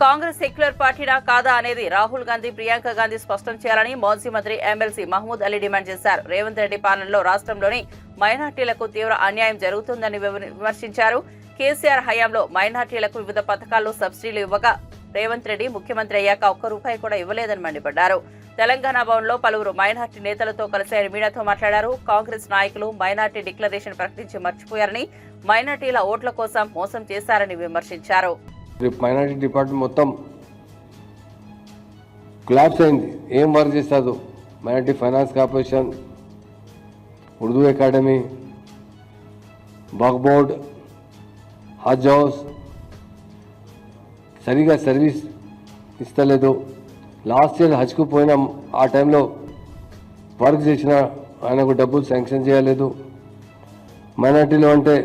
Congress secular పార్టీనా కాదా అనేది రాహుల్ గాంధీ, ప్రియాంక గాంధీ స్పష్టం చేయాలని మాజీ మంత్రి ఎమ్మెల్సీ మహమూద్ అలీ డిమాండ్ చేశారు. రేవంత్ రెడ్డి పాలనలో రాష్ట్రంలోని మైనార్టీలకు తీవ్ర అన్యాయం జరుగుతుందని విమర్శించారు. కేసీఆర్ హయాంలో మైనార్టీలకు వివిధ పథకాల్లో సబ్సిడీలు ఇవ్వగా రేవంత్ రెడ్డి ముఖ్యమంత్రి అయ్యాక ఒక్క రూపాయి కూడా ఇవ్వలేదని మండిపడ్డారు. తెలంగాణ భవన్లో పలువురు మైనార్టీ నేతలతో కలిసి ఆయన మీడియాతో మాట్లాడారు. కాంగ్రెస్ నాయకులు మైనార్టీ డిక్లరేషన్ ప్రకటించి మర్చిపోయారని, మైనార్టీల ఓట్ల కోసం మోసం చేశారని విమర్శించారు. మైనారిటీ డిపార్ట్మెంట్ మొత్తం కొలాప్స్ అయింది. ఏం వర్క్ చేస్తారు? Minority finance corporation, Urdu academy, Waqf board, Haj house సరిగా సర్వీస్ ఇస్తలేదు. లాస్ట్ ఇయర్ హజ్కు పోయిన ఆ టైంలో వర్క్ చేసిన ఆయనకు డబ్బులు శాంక్షన్ చేయలేదు. మైనారిటీలో అంటే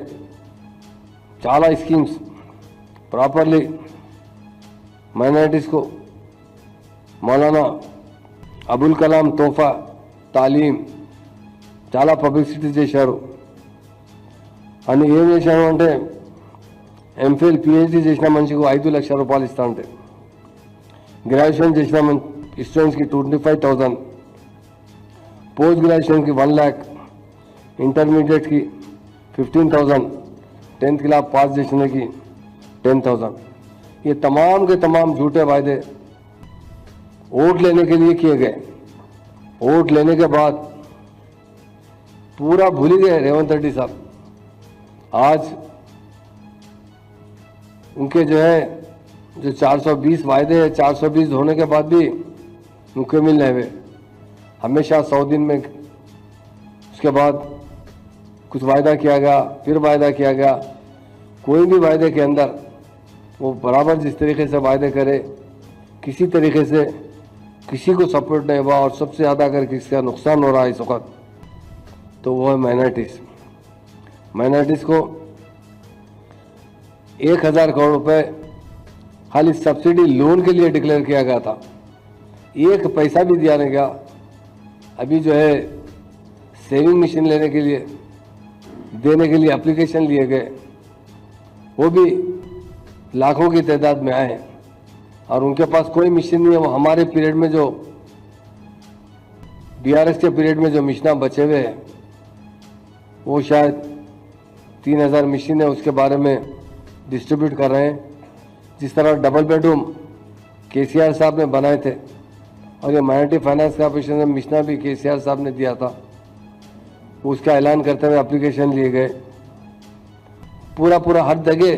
చాలా స్కీమ్స్ ప్రాపర్లీ మైనారిటీస్ को मौलाना అబుల్ కలాం తోఫా తాలీం చాలా పబ్లిసిటీ చేశారు. అని ఏం చేశారు అంటే ఎంఫిల్ పిహెచ్డి చేసిన మనిషికి 5 లక్షల రూపాయలు ఇస్తా అంటే, గ్రాడ్యుయేషన్ చేసిన స్టూడెంట్స్కి 25,000, పోస్ట్ గ్రాడ్యుయేషన్కి 1 लाख, ఇంటర్మీడియట్కి 15,000, 10th क्लास पास చేసిన की 10,000. ये तमाम के तमाम झूठे वायदे वोट लेने के लिए किए गए. वोट लेने के बाद पूरा भूल गए रेवंत रेड्डी साहब. आज उनके जो है 420 वायदे हैं, 420 होने के बाद भी उनके मिल रहे हुए. हमेशा 100 दिन में उसके बाद कुछ वायदा किया गया, फिर वायदा किया गया. कोई भी वायदे के अंदर वो बराबर जिस तरीके से वायदे करे, किसी तरीके से किसी को सपोर्ट नहीं हुआ. और सबसे ज़्यादा अगर किसी का नुकसान हो रहा है इस वक्त तो वो है माइनॉरिटीज़. माइनॉरिटीज़ को 1,000 करोड़ रुपए खाली सब्सिडी लोन के लिए डिक्लेयर किया गया था. एक पैसा भी दिया नहीं गया. अभी जो है सेविंग मशीन लेने के लिए देने के लिए एप्लीकेशन लिए गए, वो भी लाखों की तादाद में आए और उनके पास कोई मशीन नहीं है. वो हमारे पीरियड में जो बीआरएस के पीरियड में जो मशीना बचे हुए हैं वो शायद 3,000 मशीन है, उसके बारे में डिस्ट्रीब्यूट कर रहे हैं. जिस तरह डबल बेडरूम केसीआर साहब ने बनाए थे और ये माइनॉरिटी फाइनेंस कॉर्पोरेशन में मशीना भी केसीआर साहब ने दिया था, उसका ऐलान करते हुए एप्लीकेशन लिए गए. पूरा हर जगह.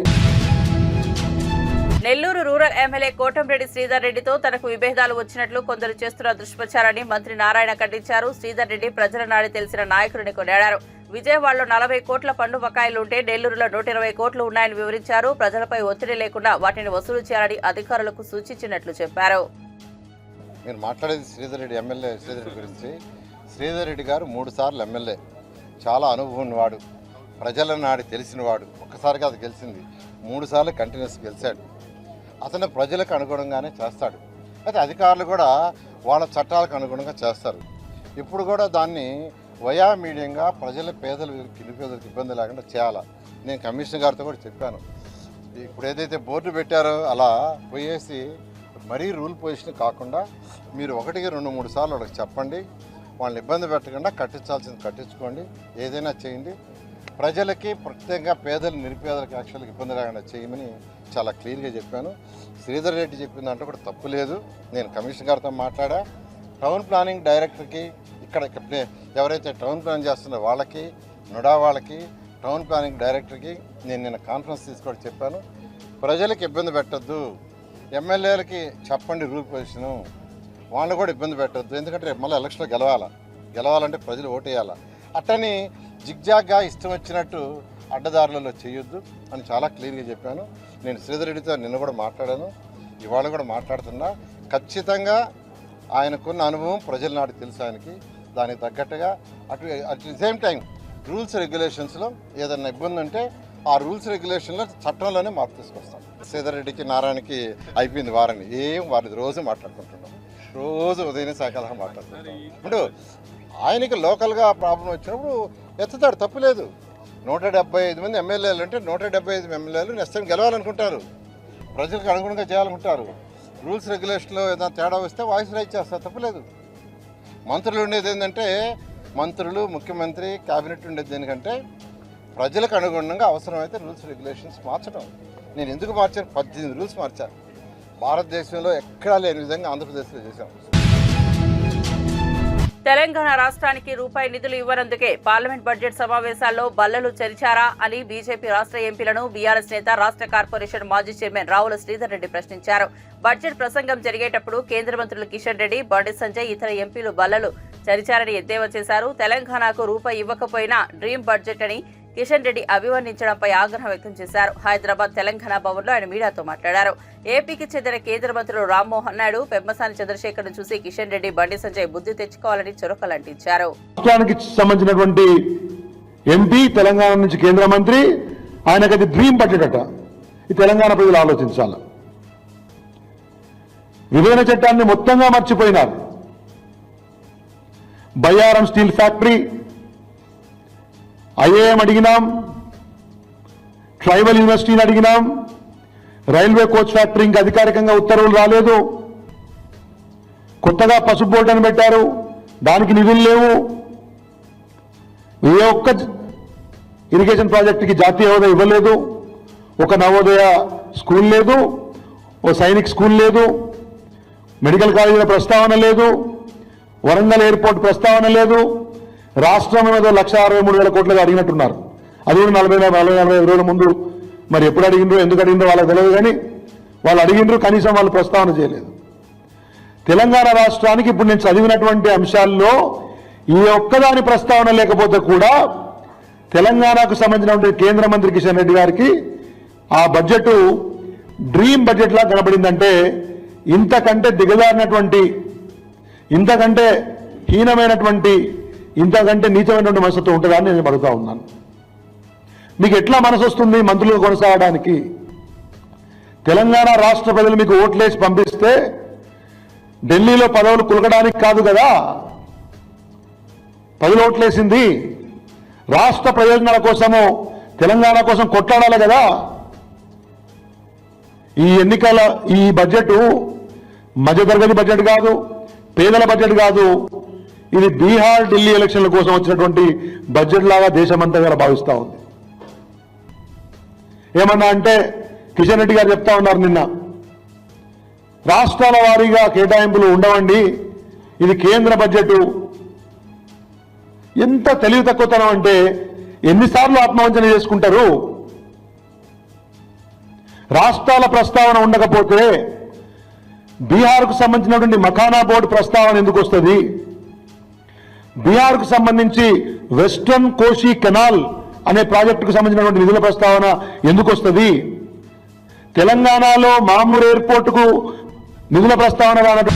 నెల్లూరు రూరల్ ఎమ్మెల్యే కోటంరెడ్డి శ్రీధర్ రెడ్డితో తనకు విభేదాలు వచ్చినట్లు కొందరు చేస్తున్న దుష్ప్రచారాన్ని మంత్రి నారాయణ ఖండించారు. శ్రీధర్ రెడ్డి ప్రజల నాడి తెలిసిన నాయకుడిని కొనియాడారు. విజయవాడలో 40 కోట్ల పన్ను బకాయిలుంటే నెల్లూరులో 120 కోట్లు ఉన్నాయని వివరించారు. ప్రజలపై ఒత్తిడి లేకుండా వాటిని వసూలు చేయాలని అధికారులకు సూచించినట్లు చెప్పారు. నేను మాట్లాడేది శ్రీధర్ రెడ్డి, ఎమ్మెల్యే శ్రీధర్ రెడ్డి గురించి. శ్రీధర్ రెడ్డి గారు 3 సార్లు ఎమ్మెల్యే, చాలా అనుభవం ఉన్నవాడు, ప్రజల నాడి తెలిసినవాడు. ఒక్కసారి కాదు గెలిచింది, 3 సార్లు కంటిన్యూస్ గెలిచాడు. అతను ప్రజలకు అనుగుణంగానే చేస్తాడు. అయితే అధికారులు కూడా వాళ్ళ చట్టాలకు అనుగుణంగా చేస్తారు. ఇప్పుడు కూడా దాన్ని వయా మీడియంగా ప్రజల నిరుపేదలకు ఇబ్బంది లేకుండా చేయాలా. నేను కమిషనర్ గారితో కూడా చెప్పాను. ఇప్పుడు ఏదైతే బోర్డు పెట్టారో అలా పోయేసి మరీ రూల్ పొజిషన్ కాకుండా మీరు 1కి 2-3 సార్లు వాళ్ళకి చెప్పండి. వాళ్ళని ఇబ్బంది పెట్టకుండా కట్టించాల్సింది కట్టించుకోండి, ఏదైనా చేయండి. ప్రజలకి ప్రత్యేకంగా పేదలు నిరుపేదలకు యాక్చువల్గా ఇబ్బంది లేకుండా చేయమని చాలా క్లియర్గా చెప్పాను. శ్రీధర్ రెడ్డి చెప్పిన దాంట్లో కూడా తప్పు లేదు. నేను కమిషనర్ గారితో మాట్లాడా. టౌన్ ప్లానింగ్ డైరెక్టర్కి ఇక్కడ ఎవరైతే టౌన్ ప్లాన్ చేస్తున్నారో వాళ్ళకి, నుడా వాళ్ళకి, టౌన్ ప్లానింగ్ డైరెక్టర్కి నేను నిన్న కాన్ఫరెన్స్ తీసుకోవడం చెప్పాను. ప్రజలకు ఇబ్బంది పెట్టద్దు, ఎమ్మెల్యేలకి చెప్పండి రూల్ పొజిషను, వాళ్ళు కూడా ఇబ్బంది పెట్టద్దు. ఎందుకంటే రేపు మళ్ళీ ఎలక్షన్లో గెలవాలంటే ప్రజలు ఓటేయాలి. అట్టని జిగ్జాగ్గా ఇష్టం వచ్చినట్టు అడ్డదారులలో చేయొద్దు అని చాలా క్లియర్గా చెప్పాను. నేను శ్రీధర్ రెడ్డితో నిన్న కూడా మాట్లాడాను, ఇవాళ కూడా మాట్లాడుతున్నా. ఖచ్చితంగా ఆయనకున్న అనుభవం ప్రజల నాటి తెలుసు ఆయనకి. దానికి తగ్గట్టుగా at the same time rules రెగ్యులేషన్స్లో ఏదైనా ఇబ్బంది ఉంటే ఆ రూల్స్ రెగ్యులేషన్లో చట్టంలోనే మార్పు తీసుకొస్తాం. శ్రీధర్ రెడ్డికి నారాయణకి అయిపోయింది వారిని వారి రోజు మాట్లాడుకుంటున్నాం. రోజు ఉదయం సాయంకాలం మాట్లాడుతుంటాం. ఇప్పుడు ఆయనకి లోకల్గా ప్రాబ్లం వచ్చినప్పుడు ఎత్తుతాడు, తప్పులేదు. 175 మంది ఎమ్మెల్యేలు అంటే 175 ఎమ్మెల్యేలు నెక్స్ట్ టైం గెలవాలనుకుంటారు. ప్రజలకు అనుగుణంగా చేయాలనుకుంటారు. రూల్స్ రెగ్యులేషన్లో ఏదైనా తేడా వస్తే వాయిస్ రైజ్ చేస్తారు, తప్పలేదు. మంత్రులు ఉండేది ఏంటంటే మంత్రులు, ముఖ్యమంత్రి, క్యాబినెట్ ఉండేది దేనికంటే ప్రజలకు అనుగుణంగా అవసరమైతే రూల్స్ రెగ్యులేషన్స్ మార్చడం. నేను ఎందుకు మార్చాను? 18 రూల్స్ మార్చాను. భారతదేశంలో ఎక్కడా లేని విధంగా ఆంధ్రప్రదేశ్లో చేశాం. తెలంగాణ రాష్ట్రానికి రూపాయి నిధులు ఇవ్వనందుకే పార్లమెంట్ బడ్జెట్ సమావేశాల్లో బల్లలు చరిచారా అని బీజేపీ రాష్ట్ర ఎంపీలను బీఆర్ఎస్ నేత రాష్ట్ర కార్పొరేషన్ మాజీ చైర్మన్ రావుల శ్రీధర్ రెడ్డి ప్రశ్నించారు. బడ్జెట్ ప్రసంగం జరిగేటప్పుడు కేంద్ర మంత్రులు కిషన్ రెడ్డి, బండి సంజయ్, ఇతర ఎంపీలు బల్లలు చరిచారని ఎద్దేవా చేశారు. తెలంగాణకు రూపాయి ఇవ్వకపోయినా డ్రీమ్ బడ్జెట్ అని కిషన్ రెడ్డి అభివర్ణించడంపై ఆగ్రహం వ్యక్తం చేశారు. హైదరాబాద్ తెలంగాణ భవన్లో ఆయన మీడియాతో మాట్లాడారు. ఏపీకి చెందిన కేంద్ర మంత్రులు రామ్మోహన్ నాయుడు, పెమ్మసాని చంద్రశేఖర్ ను చూసి కిషన్ రెడ్డి, బండి సంజయ్ బుద్ధి తెచ్చుకోవాలని చురకలంటించారు. రాష్ట్రానికి సంబంధించినటువంటి ఎంపీ, తెలంగాణ నుంచి కేంద్ర మంత్రి, ఆయనకు అది డ్రీమ్ బడ్జెట్ అట. ఈ తెలంగాణ ప్రజలు ఆలోచించాలి. విభజన చట్టాన్ని మొత్తంగా మర్చిపోయినారు. బయ్యారం స్టీల్ ఫ్యాక్టరీ, ఐఏఎం అడిగినాం, ట్రైబల్ యూనివర్సిటీని అడిగినాం, రైల్వే కోచ్ ఫ్యాక్టరీ ఇంకా అధికారికంగా ఉత్తర్వులు రాలేదు. కొత్తగా పసుపు బోర్డు అని పెట్టారు, దానికి నిధులు లేవు. ఏ ఒక్క ఇరిగేషన్ ప్రాజెక్టుకి జాతీయ హోదా ఇవ్వలేదు. ఒక నవోదయ స్కూల్ లేదు, ఓ సైనిక్ స్కూల్ లేదు, మెడికల్ కాలేజీల ప్రస్తావన లేదు, వరంగల్ ఎయిర్పోర్ట్ ప్రస్తావన లేదు. రాష్ట్రం ఏదో 1,63,000 కోట్లుగా అడిగినట్టున్నారు. అది కూడా 40-45 రోజుల ముందు. మరి ఎప్పుడు అడిగినరో, ఎందుకు అడిగినరో వాళ్ళకి తెలియదు, కానీ వాళ్ళు అడిగినరు, కనీసం వాళ్ళు ప్రస్తావన చేయలేదు. తెలంగాణ రాష్ట్రానికి ఇప్పుడు నేను చదివినటువంటి అంశాల్లో ఈ ఒక్కదాని ప్రస్తావన లేకపోతే కూడా తెలంగాణకు సంబంధించినటువంటి కేంద్ర మంత్రి కిషన్ రెడ్డి గారికి ఆ బడ్జెట్ డ్రీమ్ బడ్జెట్ లా కనబడిందంటే ఇంతకంటే దిగజారినటువంటి, ఇంతకంటే హీనమైనటువంటి, ఇంతకంటే నీచమైనటువంటి మనసుతో ఉంటుందా అని నేను అడుగుతా ఉన్నాను. మీకు ఎట్లా మనసు వస్తుంది మంత్రులు కొనసాగడానికి? తెలంగాణ రాష్ట్ర ప్రజలు మీకు ఓట్లేసి పంపిస్తే ఢిల్లీలో పదవులు కులకడానికి కాదు కదా ప్రజలు ఓట్లేసింది. రాష్ట్ర ప్రయోజనాల కోసము, తెలంగాణ కోసం కొట్లాడాలి కదా. ఈ ఎన్నికల ఈ బడ్జెట్ మధ్యతరగతి బడ్జెట్ కాదు, పేదల బడ్జెట్ కాదు. ఇది బీహార్, ఢిల్లీ ఎలక్షన్ల కోసం వచ్చినటువంటి బడ్జెట్ లాగా దేశమంతా కూడా భావిస్తూ ఉంది. ఏమన్నా అంటే కిషన్ రెడ్డి గారు చెప్తా ఉన్నారు నిన్న, రాష్ట్రాల వారీగా కేటాయింపులు ఉండవండి, ఇది కేంద్ర బడ్జెట్. ఎంత తెలివి తక్కువతనం అంటే ఎన్నిసార్లు ఆత్మవంచన చేసుకుంటారు? రాష్ట్రాల ప్రస్తావన ఉండకపోతే బీహార్కు సంబంధించినటువంటి మఖానా బోర్డు ప్రస్తావన ఎందుకు వస్తుంది? బీహార్కు సంబంధించి వెస్ట్రన్ కోషి కెనాల్ అనే ప్రాజెక్టుకు సంబంధించినటువంటి నిధుల ప్రస్తావన ఎందుకు వస్తుంది? తెలంగాణలో మామూలు ఎయిర్పోర్టుకు నిధుల ప్రస్తావన రానట్టు.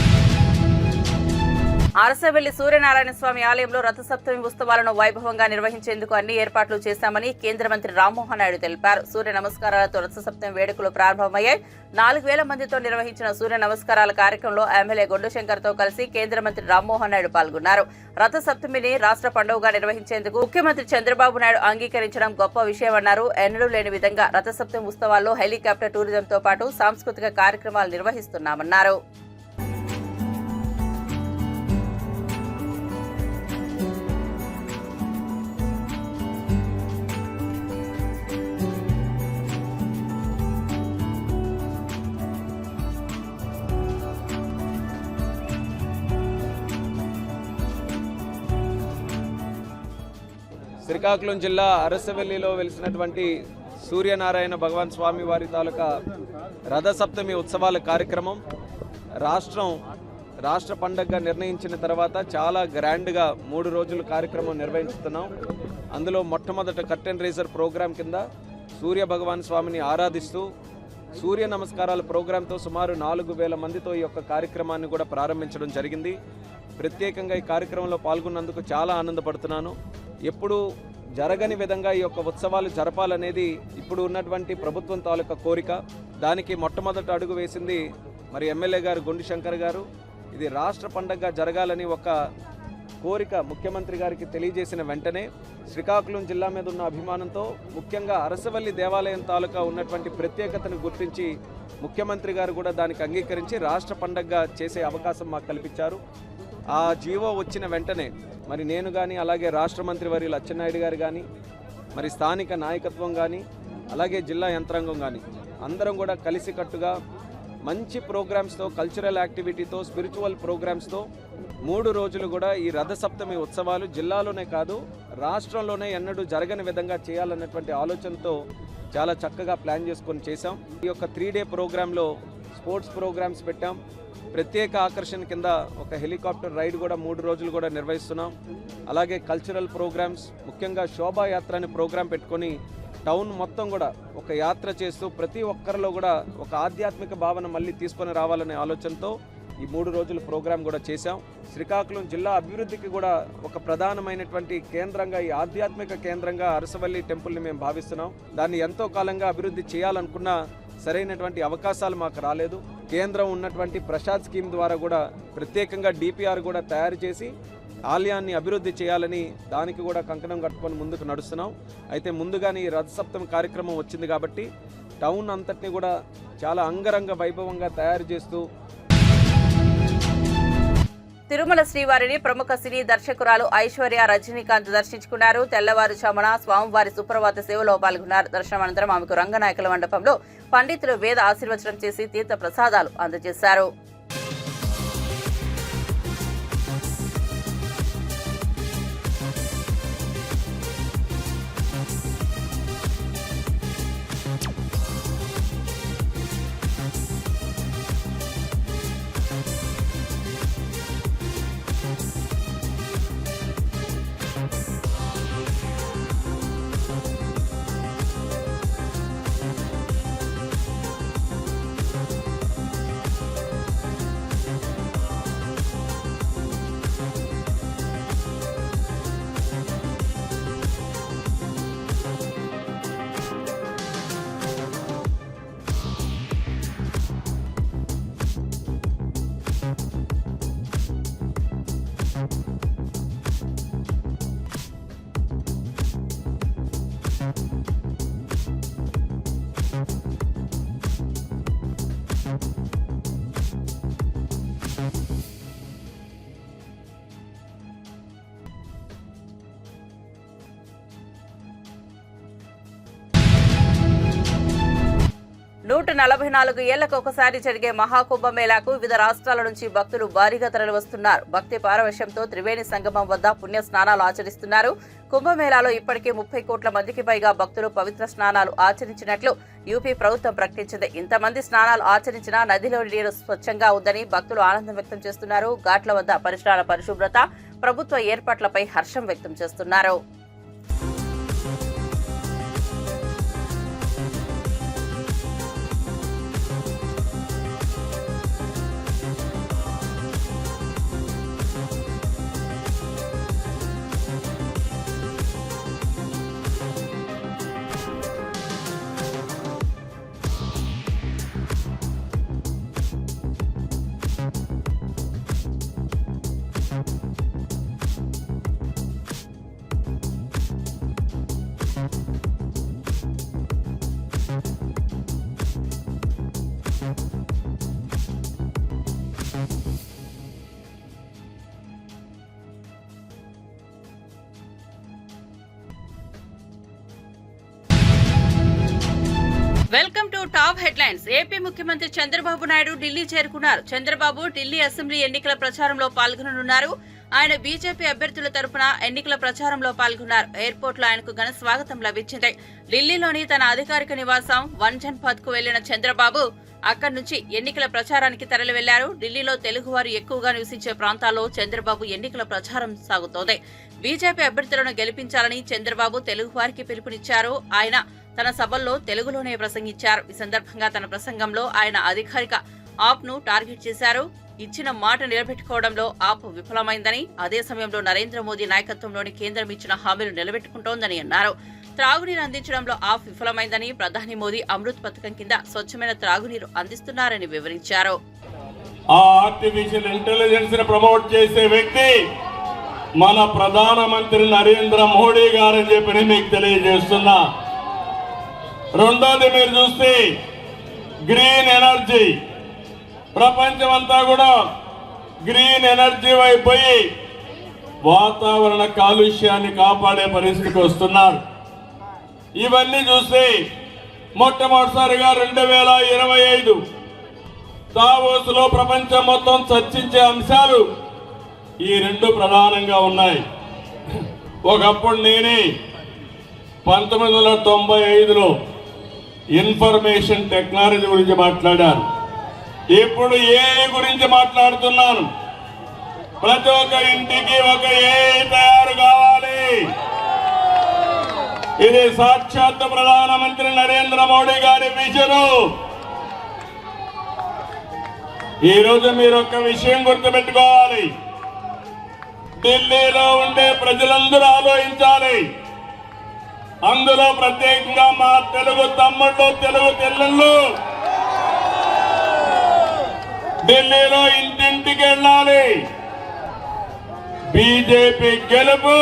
అరసవెల్లి సూర్యనారాయణ స్వామి ఆలయంలో రథసప్తమి ఉత్సవాలను వైభవంగా నిర్వహించేందుకు అన్ని ఏర్పాట్లు చేశామని కేంద్ర మంత్రి రామ్మోహన్ నాయుడు తెలిపారు. సూర్య నమస్కారాలతో రథసప్తమి వేడుకలు ప్రారంభమయ్యాయి. 4,000 మందితో నిర్వహించిన సూర్య నమస్కారాల కార్యక్రమంలో ఎమ్మెల్యే గొడ్డు తో కలిసి కేంద్ర మంత్రి రామ్మోహన్ నాయుడు పాల్గొన్నారు. రథసప్తమిని రాష్ట్ర పండుగగా నిర్వహించేందుకు ముఖ్యమంత్రి చంద్రబాబు నాయుడు అంగీకరించడం గొప్ప విషయమన్నారు. ఎన్నడూ లేని విధంగా రథసప్తమి ఉత్సవాల్లో హెలికాప్టర్ టూరిజంతో పాటు సాంస్కృతిక కార్యక్రమాలు నిర్వహిస్తున్నామన్నారు. శ్రీకాకుళం జిల్లా అరసవెల్లిలో వెలిసినటువంటి సూర్యనారాయణ భగవాన్ స్వామి వారి తాలూకా రథసప్తమి ఉత్సవాల కార్యక్రమం రాష్ట్ర పండగగా నిర్ణయించిన తర్వాత చాలా గ్రాండ్గా 3 రోజుల కార్యక్రమం నిర్వహిస్తున్నాం. అందులో మొట్టమొదట కర్టెన్ రేజర్ ప్రోగ్రాం కింద సూర్య భగవాన్ స్వామిని ఆరాధిస్తూ సూర్య నమస్కారాల ప్రోగ్రాంతో సుమారు 4,000 మందితో ఈ యొక్క కార్యక్రమాన్ని కూడా ప్రారంభించడం జరిగింది. ప్రత్యేకంగా ఈ కార్యక్రమంలో పాల్గొన్నందుకు చాలా ఆనందపడుతున్నాను. ఎప్పుడు జరగని విధంగా ఈ యొక్క ఉత్సవాలు జరపాలనేది ఇప్పుడు ఉన్నటువంటి ప్రభుత్వం తాలూకా కోరిక. దానికి మొట్టమొదట అడుగు వేసింది మరి ఎమ్మెల్యే గారు గొండి శంకర్ గారు. ఇది రాష్ట్ర పండగగా జరగాలని ఒక కోరిక ముఖ్యమంత్రి గారికి తెలియజేసిన వెంటనే శ్రీకాకుళం జిల్లా మీద ఉన్న అభిమానంతో ముఖ్యంగా అరసవల్లి దేవాలయం తాలూకా ఉన్నటువంటి ప్రత్యేకతను గుర్తించి ముఖ్యమంత్రి గారు కూడా దానికి అంగీకరించి రాష్ట్ర పండగగా చేసే అవకాశం మాకు కల్పించారు. ఆ జీవో వచ్చిన వెంటనే మరి నేను కానీ అలాగే రాష్ట్ర మంత్రి వర్యులు అచ్చెన్నాయుడు గారు కానీ మరి స్థానిక నాయకత్వం కానీ అలాగే జిల్లా యంత్రాంగం కానీ అందరం కూడా కలిసికట్టుగా మంచి ప్రోగ్రామ్స్తో, కల్చరల్ యాక్టివిటీతో, స్పిరిచువల్ ప్రోగ్రామ్స్తో 3 రోజులు కూడా ఈ రథసప్తమి ఉత్సవాలు జిల్లాలోనే కాదు రాష్ట్రంలోనే ఎన్నడూ జరగని విధంగా చేయాలన్నటువంటి ఆలోచనతో చాలా చక్కగా ప్లాన్ చేసుకొని చేశాం. ఈ యొక్క 3-డే ప్రోగ్రాంలో స్పోర్ట్స్ ప్రోగ్రామ్స్ పెట్టాం. ప్రత్యేక ఆకర్షణ కింద ఒక హెలికాప్టర్ రైడ్ కూడా 3 రోజులు కూడా నిర్వహిస్తున్నాం. అలాగే కల్చరల్ ప్రోగ్రామ్స్, ముఖ్యంగా శోభాయాత్ర అనే ప్రోగ్రాం పెట్టుకొని టౌన్ మొత్తం కూడా ఒక యాత్ర చేస్తూ ప్రతి ఒక్కరిలో కూడా ఒక ఆధ్యాత్మిక భావన మళ్ళీ తీసుకొని రావాలనే ఆలోచనతో ఈ 3 రోజుల ప్రోగ్రాం కూడా చేశాం. శ్రీకాకుళం జిల్లా అభివృద్ధికి కూడా ఒక ప్రధానమైనటువంటి కేంద్రంగా, ఈ ఆధ్యాత్మిక కేంద్రంగా అరసవల్లి టెంపుల్ని మేము భావిస్తున్నాం. దాన్ని ఎంతో కాలంగా అభివృద్ధి చేయాలనుకున్నా సరైనటువంటి అవకాశాలు మాకు రాలేదు. కేంద్రం ఉన్నటువంటి ప్రసాద్ స్కీమ్ ద్వారా కూడా ప్రత్యేకంగా డిపిఆర్ కూడా తయారు చేసి ఆలయాన్ని అభివృద్ధి చేయాలని దానికి కూడా కంకణం కట్టుకొని ముందుకు నడుస్తున్నాం. అయితే ముందుగానే ఈ రథసప్తమి కార్యక్రమం వచ్చింది కాబట్టి టౌన్ అంతటిని కూడా చాలా అంగరంగ వైభవంగా తయారు చేస్తూ తిరుమల శ్రీవారిని ప్రముఖ సినీ దర్శకురాలు ఐశ్వర్య రజనీకాంత్ దర్శించుకున్నారు. తెల్లవారుజామున స్వామివారి సుప్రభాత సేవలో పాల్గొన్నారు. దర్శనం అనంతరం ఆమెకు రంగనాయకుల మండపంలో పండితులు వేద ఆశీర్వచనం చేసి తీర్థ ప్రసాదాలు అందజేశారు. నూట 44 ఏళ్లకు ఒకసారి జరిగే మహాకుంభమేళాకు వివిధ రాష్ట్రాల నుంచి భక్తులు భారీగా తరలివస్తున్నారు. భక్తి పారవశ్యంతో త్రివేణి సంగమం వద్ద పుణ్య స్నానాలు ఆచరిస్తున్నారు. కుంభమేళాలో ఇప్పటికే 30 కోట్ల మందికి పైగా భక్తులు పవిత్ర స్నానాలు ఆచరించినట్లు యూపీ ప్రభుత్వం ప్రకటించింది. ఇంతమంది స్నానాలు ఆచరించినా నదిలోని నీరు స్వచ్ఛంగా ఉందని భక్తులు ఆనందం వ్యక్తం చేస్తున్నారు. ఘాట్ల వద్ద పరిసరాల పరిశుభ్రత, ప్రభుత్వ ఏర్పాట్లపై హర్షం వ్యక్తం చేస్తున్నారు. Welcome to top headlines. AP ముఖ్యమంత్రి చంద్రబాబు నాయుడు ఢిల్లీ చేరుకున్నారు. చంద్రబాబు ఢిల్లీ అసెంబ్లీ ఎన్నికల ప్రచారంలో పాల్గొననున్నారు. ఆయన బీజేపీ అభ్యర్థుల తరపున ఎన్నికల ప్రచారంలో పాల్గొన్నారు. ఎయిర్పోర్ట్ లో ఆయనకు ఘన స్వాగతం లభించింది. ఢిల్లీలోని తన అధికారిక నివాసం వన్ జన్పథ్ కు వెళ్లిన చంద్రబాబు అక్కడి నుంచి ఎన్నికల ప్రచారానికి తరలి వెళ్లారు. ఢిల్లీలో తెలుగువారు ఎక్కువగా నివసించే ప్రాంతాల్లో చంద్రబాబు ఎన్నికల ప్రచారం సాగుతోంది. బీజేపీ అభ్యర్థులను గెలిపించాలని చంద్రబాబు తెలుగువారికి పిలుపునిచ్చారు. ఆయన తన సభల్లో తెలుగులోనే ప్రసంగించారు. ఈ సందర్భంగా తన ప్రసంగంలో ఆయన అధికారిక ఆప్ ను టార్గెట్ చేశారు. ఇచ్చిన మాట నిలబెట్టుకోవడంలో ఆప్ విఫలమైందని, అదే సమయంలో నరేంద్ర మోదీ నాయకత్వంలోని కేంద్రం ఇచ్చిన హామీలు నిలబెట్టుకుంటోందని అన్నారు. త్రాగునీరు అందించడంలో ఆప్ విఫలమైందని, ప్రధాని మోదీ అమృత్ పథకం కింద స్వచ్ఛమైన త్రాగునీరు అందిస్తున్నారని వివరించారు. ఆర్టిఫిషియల్ ఇంటెలిజెన్స్ ని ప్రమోట్ చేసే వ్యక్తి మన ప్రధానమంత్రి నరేంద్ర మోడీ గారని చెప్పి మీకు తెలియజేస్తున్నా. రెండోది మీరు చూస్తే గ్రీన్ ఎనర్జీ, ప్రపంచం అంతా కూడా గ్రీన్ ఎనర్జీ వైపోయి వాతావరణ కాలుష్యాన్ని కాపాడే పరిస్థితికి వస్తున్నారు. ఇవన్నీ చూస్తే మొట్టమొదటిసారిగా 2025 దావోస్లో ప్రపంచం మొత్తం చర్చించే అంశాలు ఈ రెండు ప్రధానంగా ఉన్నాయి. ఒకప్పుడు నేనే 1995లో ఇన్ఫర్మేషన్ టెక్నాలజీ గురించి మాట్లాడాను. ఇప్పుడు ఏఐ గురించి మాట్లాడుతున్నాను. ప్రతి ఒక్క ఇంటికి ఒక ఏఐ తయారు కావాలి. ఇది సాక్షాత్ ప్రధానమంత్రి నరేంద్ర మోడీ గారి విజను. ఈరోజు మీరు ఒక విషయం గుర్తుపెట్టుకోవాలి. ఢిల్లీలో ఉండే ప్రజలందరూ ఆలోచించాలి. అందులో ప్రత్యేకంగా మా తెలుగు తమ్ముళ్ళు, తెలుగు చెల్లెళ్ళు ఢిల్లీలో ఇంటింటికి వెళ్ళాలి. బీజేపీ గెలుపు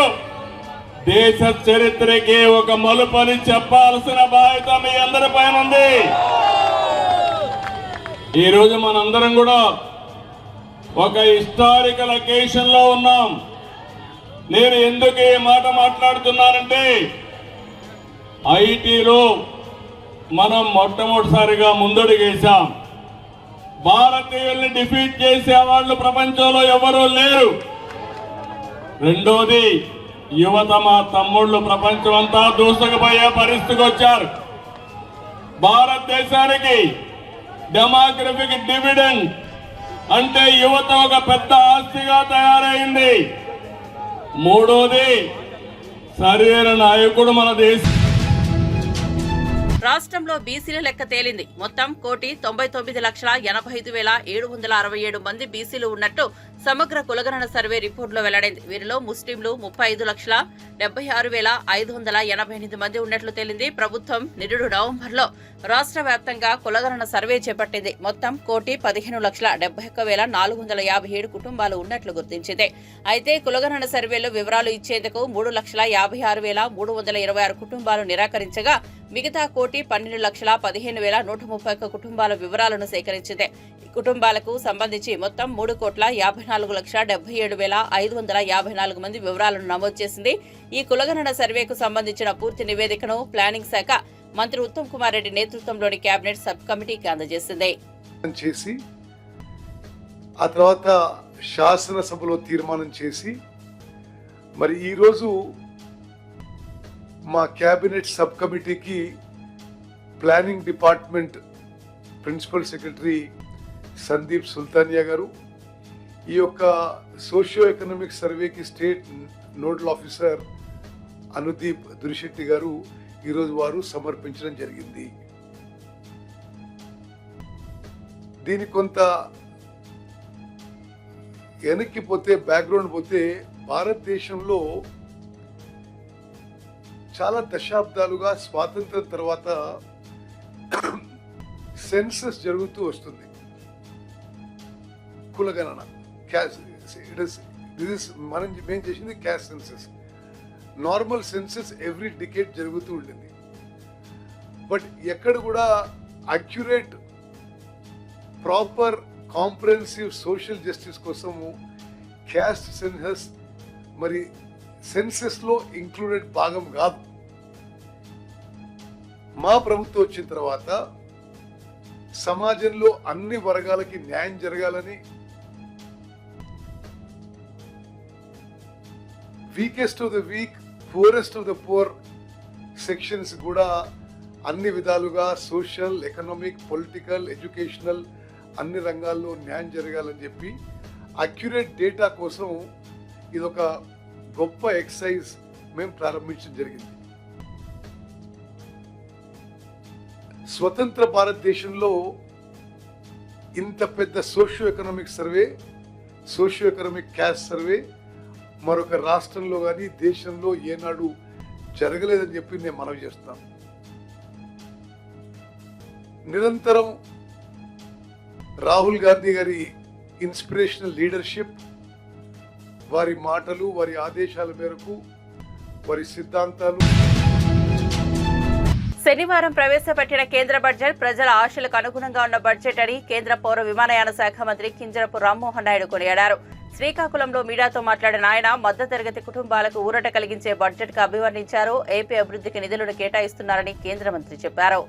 దేశ చరిత్రకి ఒక మలుపని చెప్పాల్సిన బాధ్యత మీ అందరి పైన ఉంది. ఈరోజు మనందరం కూడా ఒక హిస్టారికల్ అకేషన్ లో ఉన్నాం. నేను ఎందుకు ఈ మాట మాట్లాడుతున్నానంటే, ఐటీలో మనం మొట్టమొదటిసారిగా ముందడుగేశాం. భారతీయుల్ని డిఫీట్ చేసే వాళ్ళు ప్రపంచంలో ఎవరూ లేరు. రెండోది, యువత మా తమ్ముళ్ళు ప్రపంచం అంతా దూసుకుపోయే పరిస్థితికి వచ్చారు. భారతదేశానికి డెమోగ్రఫిక్ డివిడెండ్ అంటే యువత ఒక పెద్ద ఆస్తిగా తయారైంది. మూడోది, సరైన నాయకుడు మన దేశం. రాష్ట్రంలో బీసీల లెక్క తేలింది. మొత్తం 1,99,85,767 మంది బీసీలు ఉన్నట్టు సమగ్ర కులగణన సర్వే రిపోర్టులో వెల్లడైంది. వీరిలో ముస్లింలు 35,76,588 మంది ఉన్నట్లు తేలింది. ప్రభుత్వం నిరుడు నవంబర్లో రాష్ట్ర వ్యాప్తంగా కులగణన సర్వే చేపట్టింది. మొత్తం 1,15,71,457 కుటుంబాలు ఉన్నట్లు గుర్తించింది. అయితే కులగణన సర్వేలో వివరాలు ఇచ్చేందుకు 3,56,326 కుటుంబాలు నిరాకరించగా మిగతా 1,12,15,131 కుటుంబాల వివరాలను సేకరించింది. ఈ కుటుంబాలకు సంబంధించి మొత్తం 3,54,77,554 మంది వివరాలను నమోదు చేసింది. ఈ కులగణన సర్వేకు సంబంధించిన పూర్తి నివేదికను ప్లానింగ్ శాఖ మంత్రి ఉత్తమ్ కుమార్ రెడ్డి నేతృత్వంలోని కేబినెట్ సబ్ కమిటీకి అందజేసింది. చేసి ఆ తర్వాత శాసనసభలో తీర్మానం చేసి మరి ఈరోజు మా కేబినెట్ సబ్ కమిటీకి planning department principal secretary Sandeep Sultania garu, ఈ యొక్క సోషియో ఎకనామిక్ సర్వేకి state nodal officer Anudeep Durishetty garu ఈరోజు వారు సమర్పించడం జరిగింది. దీనికి కొంత వెనక్కి పోతే, బ్యాక్గ్రౌండ్ పోతే, భారతదేశంలో చాలా దశాబ్దాలుగా స్వాతంత్రం తర్వాత సెన్సస్ జరుగుతూ వస్తుంది. కులగణన మేము చేసింది caste census. Normal census every decade జరుగుతూ ఉండింది. బట్ ఎక్కడ కూడా accurate proper comprehensive social justice కోసము క్యాస్ట్ సెన్సస్ మరి సెన్సస్ లో ఇంక్లూడెడ్ భాగం కాదు. మా ప్రభుత్వం వచ్చిన తర్వాత సమాజంలో అన్ని వర్గాలకి న్యాయం జరగాలని, weakest of the week, poorest of the poor sections కూడా అన్ని విధాలుగా సోషల్, ఎకనామిక్, పొలిటికల్, ఎడ్యుకేషనల్ అన్ని రంగాల్లో న్యాయం జరగాలని చెప్పి అక్యురేట్ డేటా కోసం ఇదొక గొప్ప ఎక్సైజ్ మేము ప్రారంభించడం జరిగింది. స్వతంత్ర భారతదేశంలో ఇంత పెద్ద socio economic survey, socio economic caste survey మరొక రాష్ట్రంలో కానీ దేశంలో ఏనాడు జరగలేదని చెప్పి నేను మనవి చేస్తాను. నిరంతరం రాహుల్ గాంధీ గారి ఇన్స్పిరేషనల్ లీడర్షిప్, వారి మాటలు, వారి ఆదేశాల మేరకు, వారి సిద్ధాంతాలు. శనివారం ప్రవేశపెట్టిన కేంద్ర బడ్జెట్ ప్రజల ఆశలకు అనుగుణంగా ఉన్న బడ్జెట్ అని కేంద్ర పౌర విమానయాన శాఖ మంత్రి కింజరపు రామ్మోహన్ నాయుడు కొనియాడారు. శ్రీకాకుళంలో మీడియాతో మాట్లాడిన ఆయన మధ్యతరగతి కుటుంబాలకు ఊరట కలిగించే బడ్జెట్ కు అభివర్ణించారు. ఏపీ అభివృద్ధికి నిధులను కేటాయిస్తున్నారని కేంద్ర మంత్రి చెప్పారు.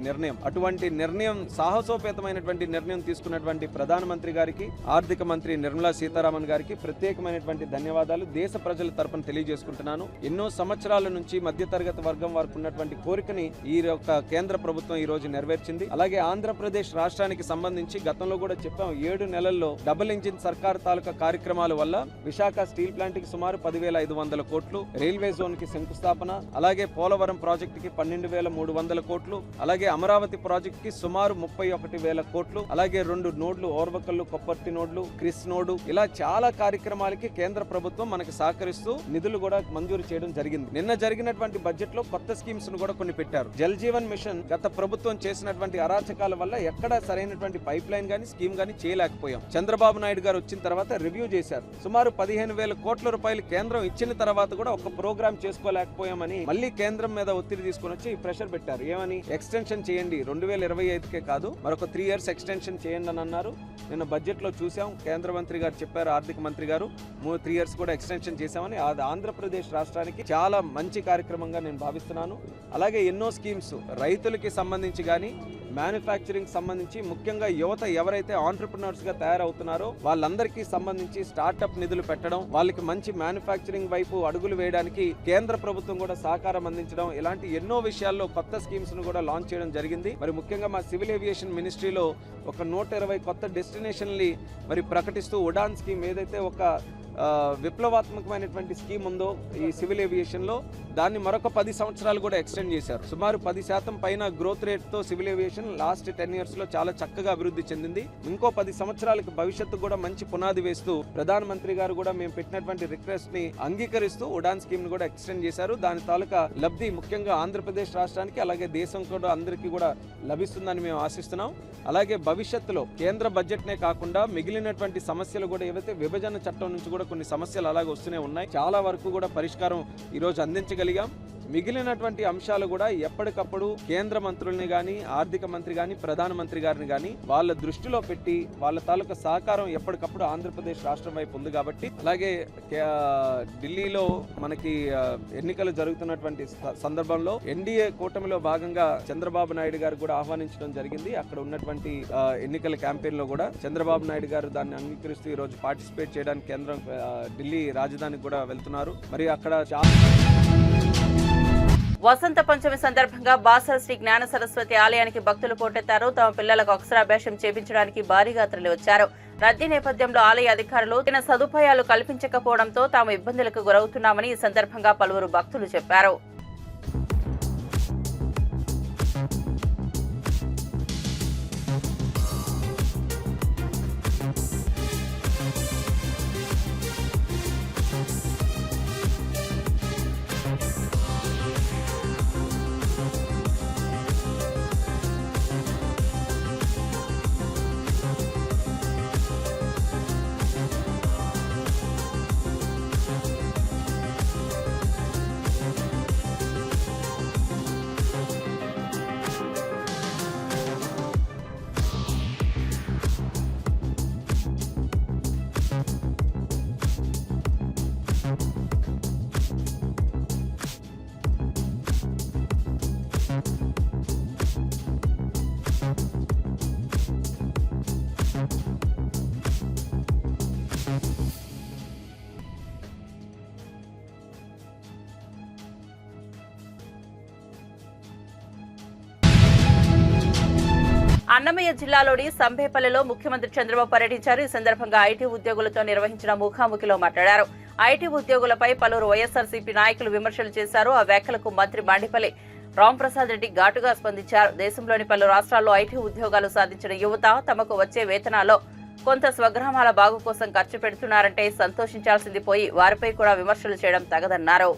నిర్ణయం, అటువంటి నిర్ణయం, సాహసోపేతమైనటువంటి నిర్ణయం తీసుకున్నటువంటి ప్రధానమంత్రి గారికి, ఆర్థిక మంత్రి నిర్మలా సీతారామన్ గారికి ప్రత్యేకమైనటువంటి ధన్యవాదాలు దేశ ప్రజల తరపున తెలియజేసుకుంటున్నాను. ఎన్నో సంవత్సరాల నుంచి మధ్యతరగతి వర్గం వారికి ఉన్నటువంటి కోరికని ఈ యొక్క కేంద్ర ప్రభుత్వం ఈ రోజు నెరవేర్చింది. అలాగే ఆంధ్రప్రదేశ్ రాష్ట్రానికి సంబంధించి గతంలో కూడా చెప్పాం, 7 నెలల్లో డబుల్ ఇంజిన్ సర్కార్ తాలూకా కార్యక్రమాల వల్ల విశాఖ స్టీల్ ప్లాంట్ కి సుమారు 10,500 కోట్లు, రైల్వే జోన్ కి శంకుస్థాపన, అలాగే పోలవరం ప్రాజెక్టు కి 12,300 కోట్లు, అలాగే అమరావతి ప్రాజెక్ట్ కి సుమారు 31,000 కోట్లు, అలాగే 2 నోడ్లు, ఓర్వకల్లు కొప్పర్తి నోడ్లు, క్రిస్ నోడు, ఇలా చాలా కార్యక్రమాలకి కేంద్ర ప్రభుత్వం మనకు సహకరిస్తూ నిధులు కూడా మంజూరు చేయడం జరిగింది. నిన్న జరిగినటువంటి బడ్జెట్ లో కొత్త స్కీమ్స్ ను కూడా కొన్ని పెట్టారు. జల్ జీవన్ మిషన్ గత ప్రభుత్వం చేసినటువంటి అరాచకాల వల్ల ఎక్కడ సరైనటువంటి పైప్ లైన్ గానీ స్కీమ్ గానీ చేయలేకపోయాం. చంద్రబాబు నాయుడు గారు వచ్చిన తర్వాత రివ్యూ చేశారు. సుమారు 15,000 కోట్ల రూపాయలు కేంద్రం ఇచ్చిన తర్వాత కూడా ఒక ప్రోగ్రామ్ చేసుకోలేకపోయామని మళ్ళీ కేంద్రం మీద ఒత్తిడి తీసుకుని వచ్చి ప్రెషర్ పెట్టారు. ఏమని? ఎక్స్టెన్షన్ చేయండి, 2025కే కాదు మరొక 3 years ఎక్స్టెన్షన్ చేయండి అని అన్నారు. నిన్న బడ్జెట్ లో చూసాం, కేంద్ర మంత్రి గారు చెప్పారు, ఆర్థిక మంత్రి గారు 3 years కూడా ఎక్స్టెన్షన్ చేశామని. అది ఆంధ్రప్రదేశ్ రాష్ట్రానికి చాలా మంచి కార్యక్రమంగా నేను భావిస్తున్నాను. అలాగే ఎన్నో స్కీమ్స్ రైతులకి సంబంధించి కానీ, మ్యానుఫ్యాక్చరింగ్ సంబంధించి, ముఖ్యంగా యువత ఎవరైతే ఆంటర్ప్రినర్స్ గా తయారవుతున్నారో వాళ్ళందరికీ సంబంధించి స్టార్ట్అప్ నిధులు పెట్టడం, వాళ్ళకి మంచి మ్యానుఫ్యాక్చరింగ్ వైపు అడుగులు వేయడానికి కేంద్ర ప్రభుత్వం కూడా సహకారం అందించడం, ఇలాంటి ఎన్నో విషయాల్లో కొత్త స్కీమ్స్ ను కూడా లాంచ్ చేయడం జరిగింది. మరి ముఖ్యంగా మా సివిల్ ఏవియేషన్ మినిస్ట్రీలో ఒక 120 కొత్త డెస్టినేషన్లు మరి ప్రకటిస్తూ ఉడాన్ స్కీమ్ ఏదైతే ఒక విప్లవాత్మకమైనటువంటి స్కీమ్ ఉందో ఈ సివిల్ ఏవియేషన్ లో, దాన్ని మరొక 10 సంవత్సరాలు కూడా ఎక్స్టెండ్ చేశారు. సుమారు 10% పైన గ్రోత్ రేట్ తో సివిల్ ఏవియేషన్ లాస్ట్ 10 years లో చాలా చక్కగా అభివృద్ధి చెందింది. ఇంకో 10 సంవత్సరాలకు భవిష్యత్తు కూడా మంచి పునాది వేస్తూ ప్రధానమంత్రి గారు కూడా మేము పెట్టినటువంటి రిక్వెస్ట్ ని అంగీకరిస్తూ ఉడాన్ స్కీమ్ ను కూడా ఎక్స్టెండ్ చేశారు. దాని తాలూకా లబ్ధి ముఖ్యంగా ఆంధ్రప్రదేశ్ రాష్ట్రానికి అలాగే దేశం కూడా అందరికీ కూడా లభిస్తుందని మేము ఆశిస్తున్నాం. అలాగే భవిష్యత్తులో కేంద్ర బడ్జెట్ నే కాకుండా మిగిలినటువంటి సమస్యలు కూడా ఏవైతే విభజన చట్టం నుంచి కూడా కొన్ని సమస్యలు అలాగే వస్తూనే ఉన్నాయి, చాలా వరకు కూడా పరిష్కారం ఈ రోజు అందించగలిగాం. మిగిలినటువంటి అంశాలు కూడా ఎప్పటికప్పుడు కేంద్ర మంత్రుల్ని గాని, ఆర్థిక మంత్రి గాని, ప్రధానమంత్రి గారిని గాని వాళ్ళ దృష్టిలో పెట్టి వాళ్ళ తాలూకా సహకారం ఎప్పటికప్పుడు ఆంధ్రప్రదేశ్ రాష్ట్రం వైపు ఉంది కాబట్టి, అలాగే ఢిల్లీలో మనకి ఎన్నికలు జరుగుతున్నటువంటి సందర్భంలో ఎన్డీఏ కూటమిలో భాగంగా చంద్రబాబు నాయుడు గారు కూడా ఆహ్వానించడం జరిగింది. అక్కడ ఉన్నటువంటి ఎన్నికల క్యాంపెయిన్ లో కూడా చంద్రబాబు నాయుడు గారు దాన్ని అంగీకరిస్తూ ఈ రోజు పార్టిసిపేట్ చేయడానికి కేంద్రం ఢిల్లీ రాజధానికి కూడా వెళ్తున్నారు. మరి అక్కడ వసంత పంచమి సందర్భంగా బాసర శ్రీ జ్ఞాన సరస్వతి ఆలయానికి భక్తులు పోటెత్తారు. తమ పిల్లలకు అక్షరాభ్యాసం చేపించడానికి భారీగా తరలివచ్చారు. రద్దీ నేపథ్యంలో ఆలయ అధికారులు తగిన సదుపాయాలు కల్పించకపోవడంతో తాము ఇబ్బందులకు గురవుతున్నామని ఈ సందర్భంగా పలువురు భక్తులు చెప్పారు. అన్నమయ్య జిల్లాలోని సంబేపల్లిలో ముఖ్యమంత్రి చంద్రబాబు పర్యటించారు. ఈ సందర్భంగా ఐటీ ఉద్యోగులతో నిర్వహించిన ముఖాముఖిలో మాట్లాడారు. ఐటీ ఉద్యోగులపై పలువురు వైఎస్ఆర్సీపీ నాయకులు విమర్శలు చేశారు. ఆ వ్యాఖ్యలకు మంత్రి మండిపల్లి రాంప్రసాద్ రెడ్డి ఘాటుగా స్పందించారు. దేశంలోని పలు రాష్ట్రాల్లో ఐటీ ఉద్యోగాలు సాధించిన యువత తమకు వచ్చే వేతనాల్లో కొంత స్వగ్రామాల బాగు కోసం ఖర్చు పెడుతున్నారంటే సంతోషించాల్సింది పోయి వారిపై కూడా విమర్శలు చేయడం తగదన్నారు.